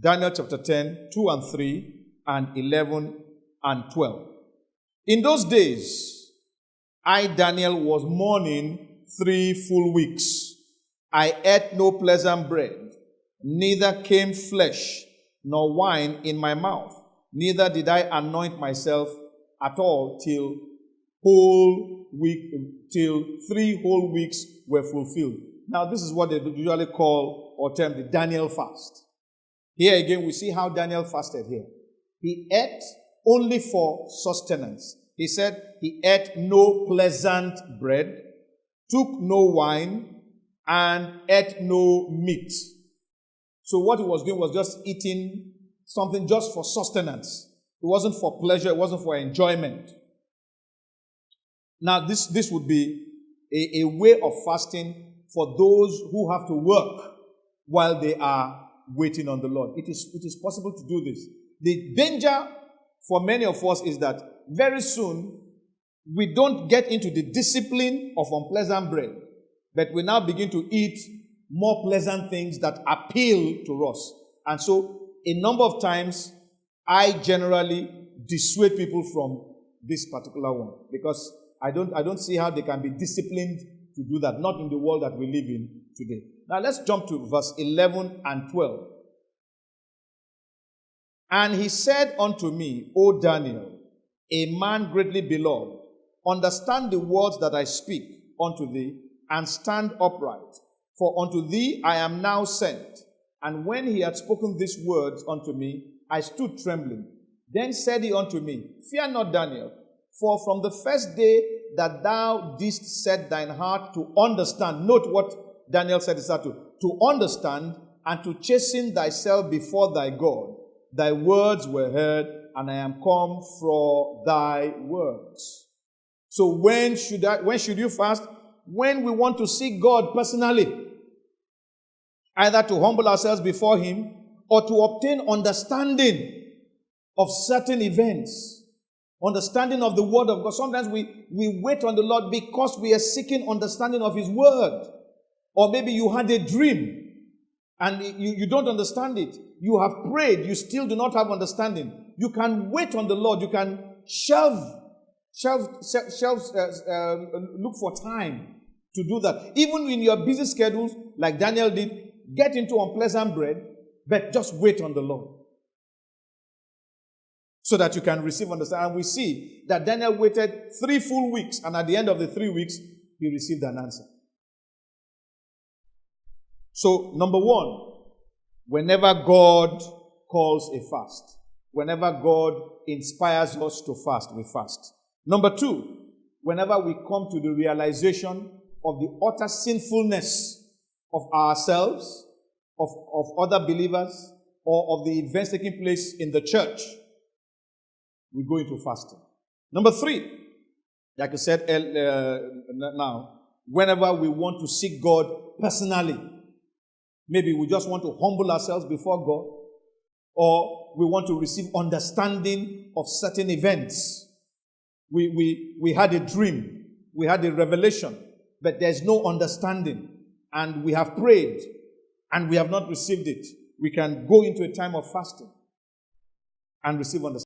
Daniel chapter 10, 2 and 3, and 11 and 12. In those days, I, Daniel, was mourning 3 full weeks. I ate no pleasant bread, neither came flesh nor wine in my mouth, neither did I anoint myself at all till 3 whole weeks were fulfilled. Now, this is what they usually call or term the Daniel fast. Here again, we see how Daniel fasted here. He ate only for sustenance. He said he ate no pleasant bread, took no wine, and ate no meat. So what he was doing was just eating something just for sustenance. It wasn't for pleasure. It wasn't for enjoyment. Now, this would be a way of fasting for those who have to work while they are waiting on the Lord. It is possible to do this. The danger for many of us is that very soon we don't get into the discipline of unpleasant bread, but we now begin to eat more pleasant things that appeal to us. And so a number of times I generally dissuade people from this particular one because I don't see how they can be disciplined to do that, not in the world that we live in today. Now let's jump to verse 11 and 12. And he said unto me, O Daniel, a man greatly beloved, understand the words that I speak unto thee, and stand upright. For unto thee I am now sent. And when he had spoken these words unto me, I stood trembling. Then said he unto me, Fear not, Daniel, for from the first day that thou didst set thine heart to understand, note what Daniel said is that to understand and to chasten thyself before thy God, thy words were heard, and I am come for thy words. So when should you fast? When we want to seek God personally, either to humble ourselves before him or to obtain understanding of certain events, understanding of the word of God. Sometimes we wait on the Lord because we are seeking understanding of his word. Or maybe you had a dream and you don't understand it. You have prayed, you still do not have understanding. You can wait on the Lord. You can look for time to do that. Even in your busy schedules, like Daniel did, get into unpleasant bread, but just wait on the Lord so that you can receive understanding. And we see that Daniel waited 3 full weeks, and at the end of the 3 weeks, he received an answer. So, number one, whenever God calls a fast, whenever God inspires us to fast, we fast. Number two, whenever we come to the realization of the utter sinfulness of ourselves, of other believers, or of the events taking place in the church, we go into fasting. Number three, like I said now, whenever we want to seek God personally, maybe we just want to humble ourselves before God, or we want to receive understanding of certain events. We had a dream, we had a revelation, but there's no understanding, and we have prayed, and we have not received it. We can go into a time of fasting and receive understanding.